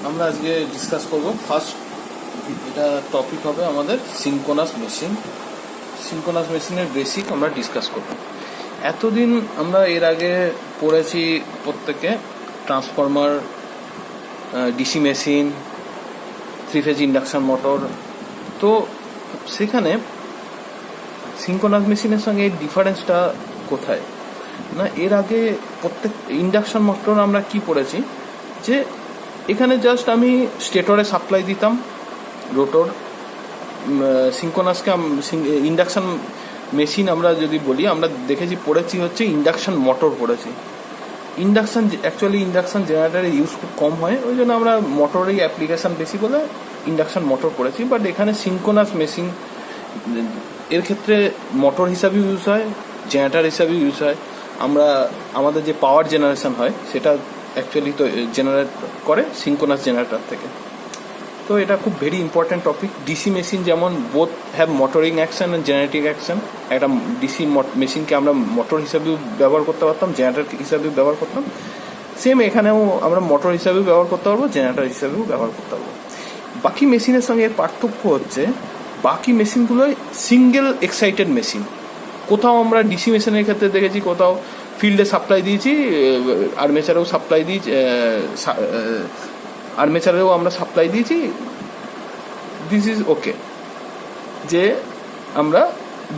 আমরা আজকে ডিসকাস করব ফার্স্ট এটা টপিক হবে আমাদের সিনক্রোনাস মেশিন। সিনক্রোনাস মেশিনের বেসিক আমরা ডিসকাস করব। এতদিন আমরা এর আগে পড়েছি প্রত্যেকে transformer, DC machine, three phase induction motor. তো সেখানে সিনক্রোনাস মেশিনের সঙ্গে এই ডিফারেন্সটা কোথায় না, এর আগে প্রত্যেক ইন্ডাকশন মোটর আমরা কি পড়েছি যে এখানে জাস্ট আমি স্টেটরে সাপ্লাই দিতাম রোটর। সিনক্রোনাসকে ইন্ডাকশন মেশিন আমরা যদি বলি, আমরা দেখেছি পড়েছি হচ্ছে ইন্ডাকশন মোটর পড়েছি। ইন্ডাকশন অ্যাকচুয়ালি ইন্ডাকশন জেনারেটারে ইউজ খুব কম হয়, ওই জন্য আমরা মোটরেই অ্যাপ্লিকেশান বেশি বলে ইন্ডাকশন মোটর পড়েছি। বাট এখানে সিনক্রোনাস মেশিন এর ক্ষেত্রে মোটর হিসাবেও ইউজ হয়, জেনারেটার হিসাবেও ইউজ হয়। আমরা আমাদের যে পাওয়ার জেনারেশন হয় সেটা অ্যাকচুয়ালি তো জেনারেট করে সিনক্রোনাস জেনারেটর থেকে। তো এটা খুব very important topic. DC machine যেমন both have motoring action and generating action. একটা ডিসি মেশিনকে আমরা মোটর হিসাবেও ব্যবহার করতে পারতাম, জেনারেটর হিসাবেও ব্যবহার করতাম। সেম এখানেও আমরা মোটর হিসাবেও ব্যবহার করতে পারবো, জেনারেটর হিসাবেও ব্যবহার করতে পারবো। বাকি মেশিনের সঙ্গে এর পার্থক্য হচ্ছে বাকি মেশিনগুলোই সিঙ্গেল এক্সাইটেড মেশিন। কোথাও আমরা ডিসি মেশিনের ক্ষেত্রে দেখেছি কোথাও ফিল্ডে সাপ্লাই দিয়েছি, আর্মেচারেও সাপ্লাই দিয়েছি, আর্মেচারেও আমরা সাপ্লাই দিয়েছি, দিস ইজ ওকে যে আমরা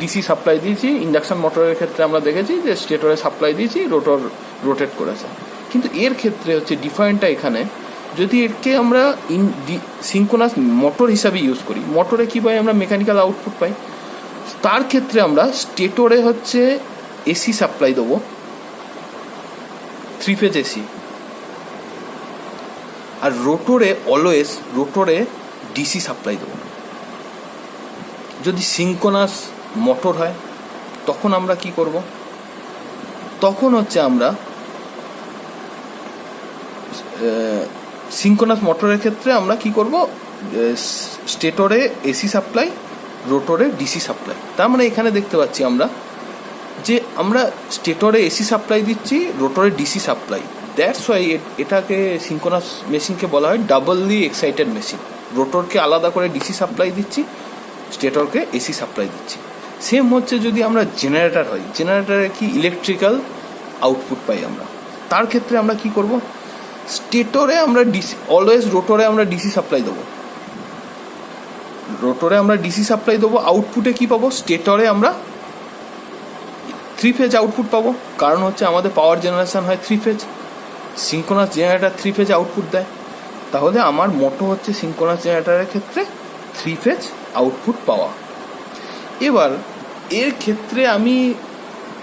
ডিসি সাপ্লাই দিয়েছি। ইন্ডাকশন মোটরের ক্ষেত্রে আমরা দেখেছি যে স্টেটরে সাপ্লাই দিয়েছি, রোটর রোটেট করেছে। কিন্তু এর ক্ষেত্রে হচ্ছে ডিফারেন্টটা এখানে, যদি এরকে আমরা সিনক্রোনাস মোটর হিসাবে ইউজ করি, মোটরে কী পাই আমরা? মেকানিক্যাল আউটপুট পাই। তার ক্ষেত্রে আমরা স্টেটরে হচ্ছে এসি সাপ্লাই দেবো, থ্রি ফেজ এসি, আর রোটরে অলওয়েজ রোটরে ডিসি সাপ্লাই দেবো। যদি সিনক্রোনাস মোটর হয় তখন আমরা কি করব? তখন হচ্ছে আমরা সিনক্রোনাস মোটরের ক্ষেত্রে আমরা কি করব? স্টেটরে এসি সাপ্লাই, রোটরে ডিসি সাপ্লাই। তার মানে এখানে দেখতে পাচ্ছি আমরা যে আমরা স্টেটরে এসি সাপ্লাই দিচ্ছি, রোটরে ডিসি সাপ্লাই। দ্যাটস ওয়াই এটাকে সিনক্রোনাস মেশিনকে বলা হয় ডাবললি এক্সাইটেড মেশিন। রোটরকে আলাদা করে ডিসি সাপ্লাই দিচ্ছি, স্টেটরকে এসি সাপ্লাই দিচ্ছি। সেম হচ্ছে যদি আমরা জেনারেটর হয়, জেনারেটরে কি ইলেকট্রিক্যাল আউটপুট পাই আমরা। তার ক্ষেত্রে আমরা কি করব? স্টেটরে আমরা ডিসি, অলওয়েজ রোটরে আমরা ডিসি সাপ্লাই দেবো, রোটরে আমরা ডিসি সাপ্লাই দেবো। আউটপুটে কি পাবো? স্টেটরে আমরা থ্রি ফেজ আউটপুট পাবো, কারণ হচ্ছে আমাদের পাওয়ার জেনারেশন হয় three phase. Synchronous generator three phase output দেয়, তাহলে আমার মোটো হচ্ছে সিনক্রোনাস জেনারেটরের ক্ষেত্রে থ্রি ফেজ আউটপুট পাওয়া। এবার এর ক্ষেত্রে আমি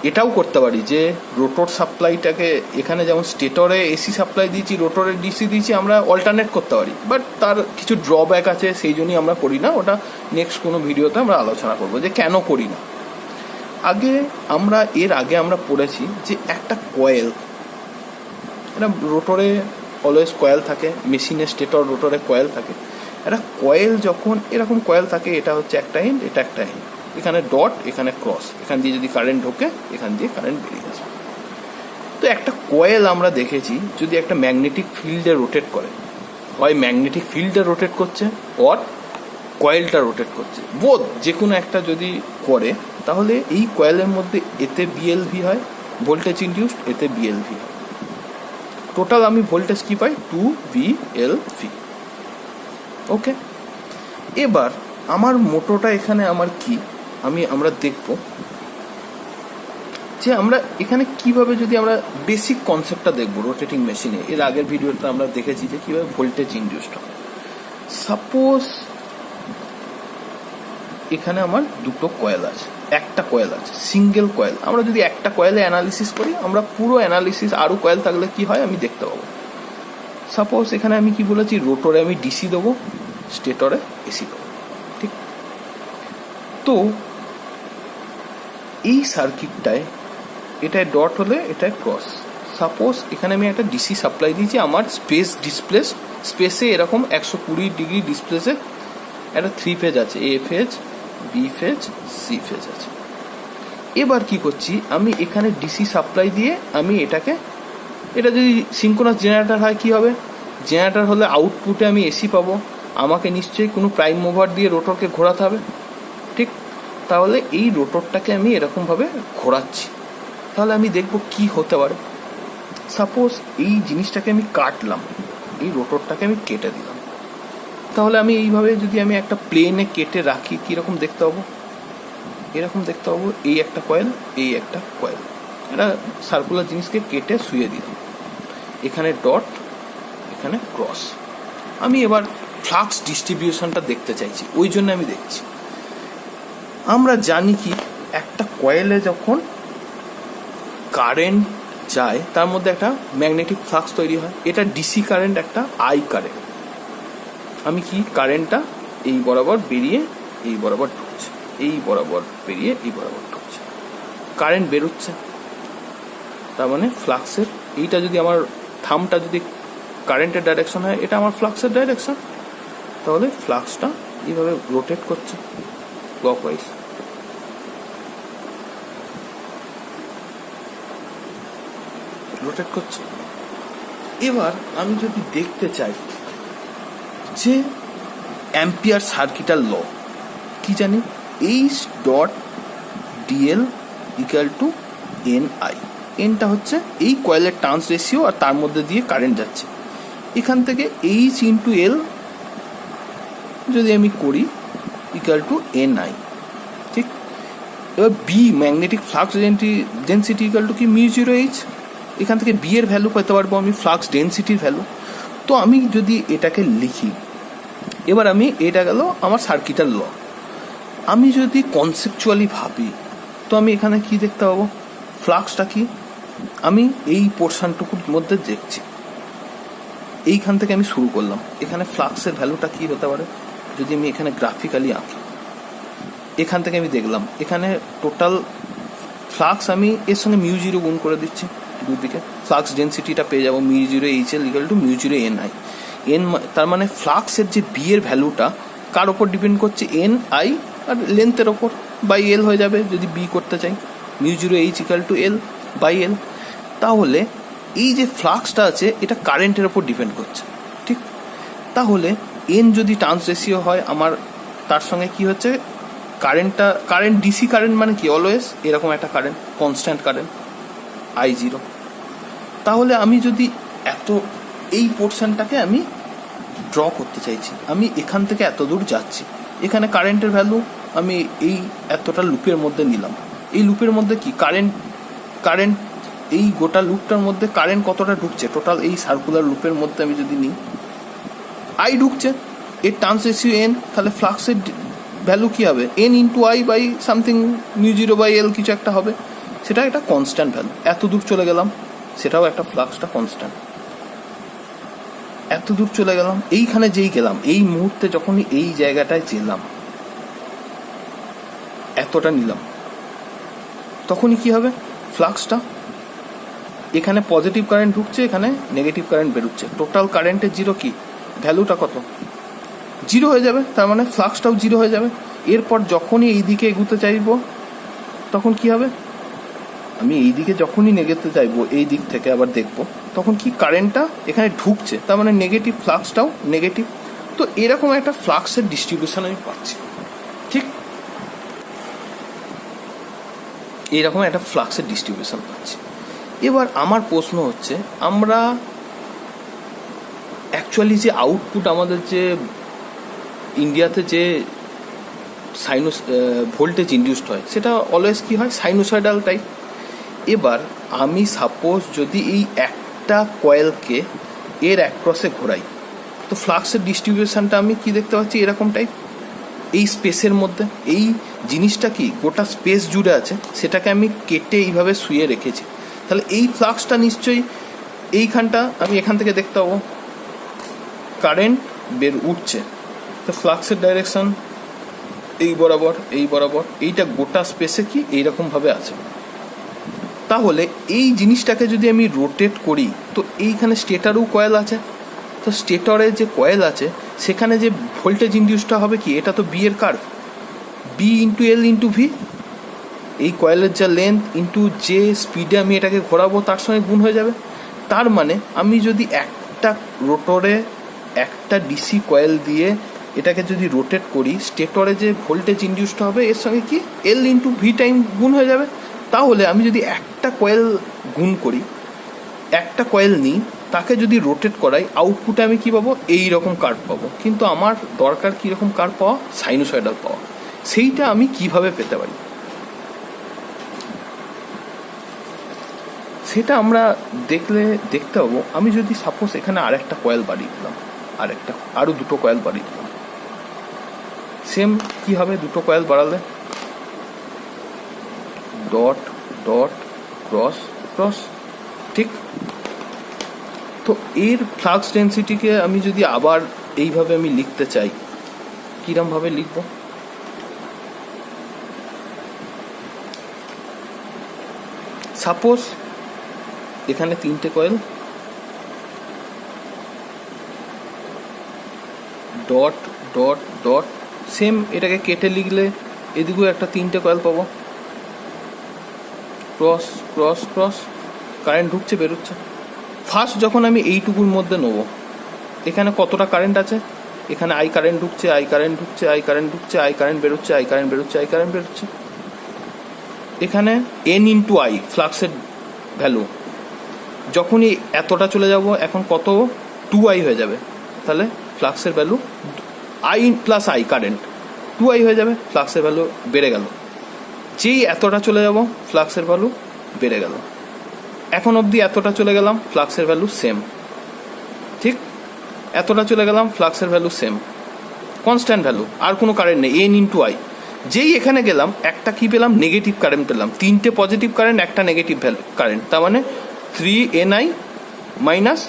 এটাও করতে পারি যে রোটর সাপ্লাইটাকে এখানে যেমন স্টেটরে এসি সাপ্লাই দিয়েছি, রোটরে ডিসি দিয়েছি, আমরা অল্টারনেট করতে পারি। বাট তার কিছু ড্রব্যাক আছে, সেই জন্যই আমরা করি না। ওটা নেক্সট কোনো ভিডিওতে আমরা আলোচনা করবো যে কেন করি না। এর আগে আমরা পড়েছি যে একটা কয়েল, এটা রোটরে অলওয়েজ কয়েল থাকে, মেশিনে স্টেটর রোটরে কয়েল থাকে। একটা কয়েল যখন এরকম কয়েল থাকে, এটা হচ্ছে একটা এন্ড, এটা একটা এন্ড, এখানে ডট, এখানে ক্রস, এখান দিয়ে যদি কারেন্ট ঢোকে, এখান দিয়ে কারেন্ট বেরিয়ে গেছে। তো একটা কয়েল আমরা দেখেছি যদি একটা ম্যাগনেটিক ফিল্ডে রোটেট করে, হয় ম্যাগনেটিক ফিল্ডে রোটেট করছে অর কয়েলটা রোটেট করছে, বোধ যে কোনো একটা যদি করে, তাহলে এই কয়েলের মধ্যে এতে বিএলভি হয়, ভোল্টেজ ইনডিউসড, এতে বিএলভি হয়। টোটাল আমি ভোল্টেজ কি পাই? 2VLV। ওকে, এবার আমার মোটরটা এখানে আমার কি আমরা দেখব যে আমরা এখানে কিভাবে, যদি আমরা বেসিক কনসেপ্টটা দেখবো রোটেটিং মেশিনে। এর আগের ভিডিওতে আমরা দেখেছি যে কিভাবে ভোল্টেজ ইনডিউসড হয়। সাপোজ এখানে আমার দুটো কয়েল আছে, একটা কয়েল আছে, সিঙ্গেল কয়েল। আমরা যদি একটা কয়েলে অ্যানালিসিস করি, আমরা পুরো অ্যানালিসিস আরও কয়েল থাকলে কি হয় আমি দেখতে পাবো। সাপোজ এখানে আমি কি বলেছি, রোটরে আমি ডিসি দেবো, স্টেটরে এসি দেবো, ঠিক? তো এই সার্কিটটায় এটায় ডট হলে এটায় ক্রস। সাপোজ এখানে আমি একটা ডিসি সাপ্লাই দিয়েছি, আমার স্পেসে এরকম 120 ডিগ্রি ডিসপ্লেসে একটা থ্রি ফেজ আছে, A phase, B phase, C phase আছে। এবার কি করছি, আমি এখানে ডিসি সাপ্লাই দিয়ে আমি এটা যদি সিনক্রোনাস জেনারেটর হয় কি হবে, জেনারেটর হলে আউটপুটে আমি এসি পাবো, আমাকে নিশ্চয়ই কোনো প্রাইম মুভার দিয়ে রোটরকে ঘোরাতে হবে, ঠিক? তাহলে এই রোটরটাকে আমি এরকমভাবে ঘোরাচ্ছি, তাহলে আমি দেখব কি হতে পারে। সাপোজ এই জিনিসটাকে আমি কাটলাম, এই রোটরটাকে আমি কেটে দিলাম, তাহলে আমি এইভাবে যদি আমি একটা প্লেনে কেটে রাখি কীরকম দেখতে পাবো? এরকম দেখতে পাবো, এই একটা কয়েল, এই একটা কয়েল, একটা সার্কুলার জিনিসকে কেটে শুয়ে দিলাম, এখানে ডট, এখানে ক্রস। আমি এবার ফ্লাক্স ডিস্ট্রিবিউশনটা দেখতে চাইছি, ওই জন্য আমি দেখছি। আমরা জানি কি একটা কয়েলে যখন কারেন্ট যায় তার মধ্যে একটা ম্যাগনেটিক ফ্লাক্স তৈরি হয়, এটা ডিসি কারেন্ট, একটা আই কারেন্ট। আমি কি কারেন্টটা এই বরাবর বেরিয়ে এই বরাবর ঢুকছে, এই বরাবর বেরিয়ে এই বরাবর ঢুকছে, কারেন্ট বেরোচ্ছে, তার মানে ফ্লাক্সের এইটা যদি আমার থামটা যদি কারেন্টের ডাইরেকশন হয়, এটা আমার ফ্লাক্সের ডাইরেকশন, তাহলে ফ্লাক্সটা এইভাবে রোটেট করছে ক্লকওয়াইজ। রোটেট করছে। এবার আমি যদি দেখতে চাই যে অ্যাম্পিয়ার সার্কিটাল ল কি জানি, H dot DL equal to N I. এনটা হচ্ছে এই কয়েলের টার্নস রেশিও আর তার মধ্যে দিয়ে কারেন্ট যাচ্ছে। এখান থেকে এইচ ইন্টু এল যদি আমি করি ইকুয়াল টু এন আই, ঠিক? এবার B magnetic flux density equal to কি মিউ জিরো এইচ। এখান থেকে বি এর ভ্যালু পেতে পারবো আমি, ফ্লাক্স ডেন্সিটির ভ্যালু। তো আমি যদি এটাকে লিখি, এবার আমি এটা গেল আমার সার্কিটাল ল। আমি যদি কনসেপচুয়ালি ভাবি তো আমি এখানে কি দেখতে পাবো? ফ্লাক্সটা কি আমি এই পোর্শনটুকুর মধ্যে দেখছি, এইখান থেকে আমি শুরু করলাম। এখানে ফ্লাক্সের ভ্যালুটা কি হতে পারে যদি আমি এখানে গ্রাফিক্যালি আঁকি? এখান থেকে আমি দেখলাম এখানে টোটাল ফ্লাক্স আমি এর সঙ্গে মিউ জিরো গুণ করে দিচ্ছি দুদিকে, ফ্লাক্স ডেন্সিটিটা পেয়ে যাবো mu zero H L equal to mu zero N I. N তার মানে ফ্লাক্সের যে বি এর ভ্যালুটা কার ওপর ডিপেন্ড করছে? এন আই আর লেন্থের ওপর, বাই এল হয়ে যাবে যদি বি করতে চাই, mu zero H equal to L by L. তাহলে এই যে ফ্লাক্সটা আছে এটা কারেন্টের ওপর ডিপেন্ড করছে, ঠিক? তাহলে এন যদি টার্নস রেশিও হয় আমার, তার সঙ্গে কি হচ্ছে কারেন্ট ডিসি কারেন্ট মানে কি অলওয়েজ এরকম একটা current, constant current I zero. তাহলে আমি যদি এই পোর্শনটাকে আমি ড্র করতে চাইছি, আমি এখান থেকে এত দূর যাচ্ছি, এখানে কারেন্টের ভ্যালু আমি এই এতটা লুপের মধ্যে নিলাম। এই লুপের মধ্যে কি কারেন্ট এই গোটা লুপটার মধ্যে কারেন্ট কতটা ঢুকছে টোটাল এই সার্কুলার লুপের মধ্যে আমি যদি নিই, আই ঢুকছে, এর টার্নস রেশিও এন, তাহলে ফ্লাক্সের ভ্যালু কি হবে? N into I by something mu zero by L কিছু একটা হবে, সেটা একটা কনস্ট্যান্ট ভ্যালু। এত দূর চলে গেলাম, সেটাও একটা ফ্লাক্সটা কনস্ট্যান্ট। এত দূর চলে গেলাম, এইখানে যেই গেলাম, এই মুহূর্তে যখনই এই জায়গাটায় গেলাম, এতটা নিলাম, তখনই কি হবে? ফ্লাক্সটা এখানে পজিটিভ কারেন্ট ঢুকছে, এখানে নেগেটিভ কারেন্ট বেরোচ্ছে, টোটাল কারেন্টের জিরো কি ভ্যালুটা কত? জিরো হয়ে যাবে, তার মানে ফ্লাক্সটাও জিরো হয়ে যাবে। এরপর যখনই এই দিকে এগুতে চাইবো তখন কি হবে? আমি এই দিকে যখনই নেগেতে চাইবো, এই দিক থেকে আবার দেখবো, তখন কি কারেন্টটা এখানে ঢুকছে, তার মানে নেগেটিভ, ফ্লাক্সটাও নেগেটিভ। তো এরকম একটা ফ্লাক্সের ডিস্ট্রিবিউশন আমি পাচ্ছি, ঠিক? এইরকম একটা ফ্লাক্সের ডিস্ট্রিবিউশন পাচ্ছি। এবার আমার প্রশ্ন হচ্ছে, আমরা অ্যাকচুয়ালি যে আউটপুট আমাদের যে ইন্ডিয়াতে যে ভোল্টেজ ইন্ডিউসড হয় সেটা অলওয়েজ কি হয়? Sinusoidal type. এবার আমি সাপোজ যদি এই একটা কয়েলকে এর অ্যাক্রসে ঘোরাই, তো ফ্লাক্সের ডিস্ট্রিবিউশনটা আমি কি দেখতে পাচ্ছি? এরকম টাইপ। এই স্পেসের মধ্যে এই জিনিসটা কি গোটা স্পেস জুড়ে আছে, সেটাকে আমি কেটে এইভাবে শুয়ে রেখেছি। তাহলে এই ফ্লাক্সটা নিশ্চয়ই এইখানটা আমি এখান থেকে দেখতে পাবো কারেন্ট উঠছে, তো ফ্লাক্সের ডাইরেকশন এই বরাবর এই বরাবর, এইটা গোটা স্পেসে কি এইরকমভাবে আছে। তাহলে এই জিনিসটাকে যদি আমি রোটেট করি, তো এইখানে স্টেটারও কয়েল আছে, তো স্টেটরে যে কয়েল আছে সেখানে যে ভোল্টেজ ইন্ডিউসটা হবে কি? এটা তো বি এর curve, B into L into V, এই কয়েলের যা লেন্থ ইন্টু যে স্পিডে আমি এটাকে ঘোরাবো তার সঙ্গে গুণ হয়ে যাবে। তার মানে আমি যদি একটা রোটরে একটা ডিসি কয়েল দিয়ে এটাকে যদি রোটেট করি, স্টেটরে যে ভোল্টেজ ইনডিউসড হবে এর সঙ্গে কি এল ইন্টু ভি টাইম গুণ হয়ে যাবে। তাহলে আমি যদি একটা কয়েল গুণ করি, একটা কয়েল নিই, তাকে যদি রোটেট করাই, আউটপুটে আমি কি পাবো, এই রকম কার্ভ পাবো। কিন্তু আমার দরকার কীরকম কার্ভ পাওয়া, সাইনোসয়েডাল পাওয়া। সেইটা আমি কিভাবে পেতে পারি সেটা আমরা দেখতে পাবো। আমি যদি সাপোজ এখানে আরেকটা কয়েল বাড়িয়ে দিলাম, আরও দুটো কয়েল বাড়িয়ে দিলাম, সেম কি হবে, দুটো কয়েল বাড়ালে ডট ডট ক্রস ক্রস, ঠিক। তো এর ফ্লাক্স ডেন্সিটিকে আমি যদি আবার এইভাবে আমি লিখতে চাই, কিরমভাবে লিখব, সাপোজ এখানে তিনটে coil, dot dot dot, same এটাকে কেটে লিখলে এদিকেও একটা তিনটে কয়েল পাবো, ক্রস ক্রস ক্রস, কারেন্ট ঢুকছে বেরোচ্ছে। ফার্স্ট যখন আমি এইটুকুর মধ্যে নেবো, এখানে কতটা কারেন্ট আছে, এখানে আই কারেন্ট ঢুকছে, আই কারেন্ট ঢুকছে, আই কারেন্ট ঢুকছে, আই কারেন্ট বেরোচ্ছে, আই কারেন্ট বেরোচ্ছে, আই কারেন্ট বেরোচ্ছে। এখানে এন ইন্টু আই ফ্লাক্সের ভ্যালু, যখনই এতটা চলে যাব, এখন কত, 2i হয়ে যাবে। তাহলে ফ্লাক্সের value I plus I current 2i হয়ে যাবে, ফ্লাক্সের ভ্যালু বেড়ে গেল। যেই এতটা চলে যাব, ফ্লাক্সের ভ্যালু বেড়ে গেল। এখন অবধি এতটা চলে গেলাম, ফ্লাক্সের ভ্যালু সেম, ঠিক। এতটা চলে গেলাম, ফ্লাক্সের ভ্যালু সেম, কনস্ট্যান্ট ভ্যালু, আর কোনো কারেন্ট নেই, এন ইন্টু আই। যেই এখানে গেলাম, একটা কি পেলাম, নেগেটিভ কারেন্ট পেলাম, তিনটে পজিটিভ কারেন্ট, একটা নেগেটিভ কারেন্ট, তার মানে 3ni মাইনাস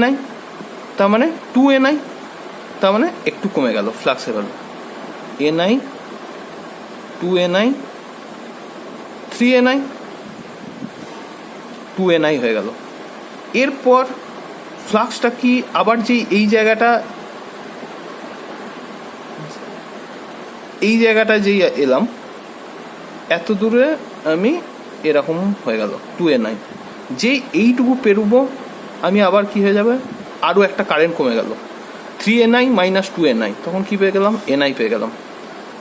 ni, তার মানে 2ni, তার মানে একটু কমে গেল ফ্লাক্সের value, ni 2ni 3ni 2ni হয়ে গেল। এরপর ফ্লাক্সটা কি আবার যে এই জায়গাটা যেই এলাম, এত দূরে আমি এরকম হয়ে গেল 2ni। যেই এইটুকু পেরুবো আমি আবার কি হয়ে যাবে, আরও একটা কারেন্ট কমে গেল, 3ni মাইনাস 2ni, তখন কি পেয়ে গেলাম, ni পেয়ে গেলাম।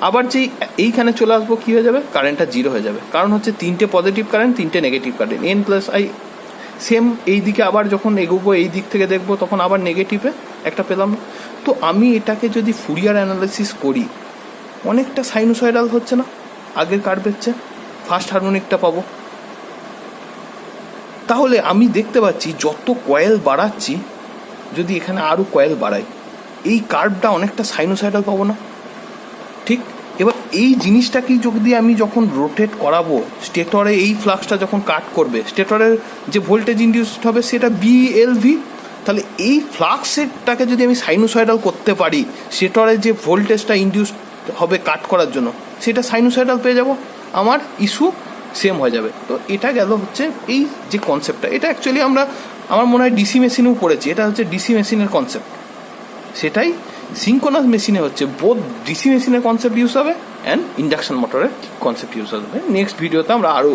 আবার যেই এইখানে চলে আসবো, কি হয়ে যাবে, কারেন্টটা জিরো হয়ে যাবে, কারণ হচ্ছে তিনটে পজিটিভ কারেন্ট, তিনটে negative current, N plus I. Same এই দিকে আবার যখন এগোবো, এই দিক থেকে দেখবো, তখন আবার নেগেটিভে একটা পেলাম। তো আমি এটাকে যদি ফুরিয়ার অ্যানালাইসিস করি, অনেকটা সাইনোসয়েডাল হচ্ছে না আগের কার্ভের চেয়ে, ফার্স্ট হারমোনিকটা পাবো। তাহলে আমি দেখতে পাচ্ছি যত কয়েল বাড়াচ্ছি, যদি এখানে আরও কয়েল বাড়াই, এই কার্ভটা অনেকটা সাইনোসয়েডাল পাবো না, ঠিক। এবার এই জিনিসটাকে যদি আমি যখন রোটেট করাবো, স্টেটরে এই ফ্লাক্সটা যখন কাট করবে, স্টেটরের যে ভোল্টেজ ইনডিউসড হবে সেটা বিএলভি, তাহলে এই ফ্লাক্সেরটাকে যদি আমি সাইনোসয়েডাল করতে পারি, স্টেটরে যে ভোল্টেজটা ইনডিউসড হবে কাট করার জন্য, সেটা সাইনোসয়েডাল পেয়ে যাব, আমার ইস্যু সেম হয়ে যাবে। তো এটা গেল হচ্ছে এই যে কনসেপ্টটা, এটা অ্যাকচুয়ালি আমার মনে হয় ডিসি মেশিনেও পড়েছি, এটা হচ্ছে ডিসি মেশিনের কনসেপ্ট। সেটাই সিঙ্কোনাস মেশিনে হচ্ছে, বোথ ডিসি মেশিনের কনসেপ্ট ইউজ হবে অ্যান্ড ইন্ডাকশন মোটরের কনসেপ্ট ইউজ হবে। নেক্সট ভিডিওতে আমরা আরও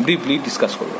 ব্রিফলি ডিসকাস করবো।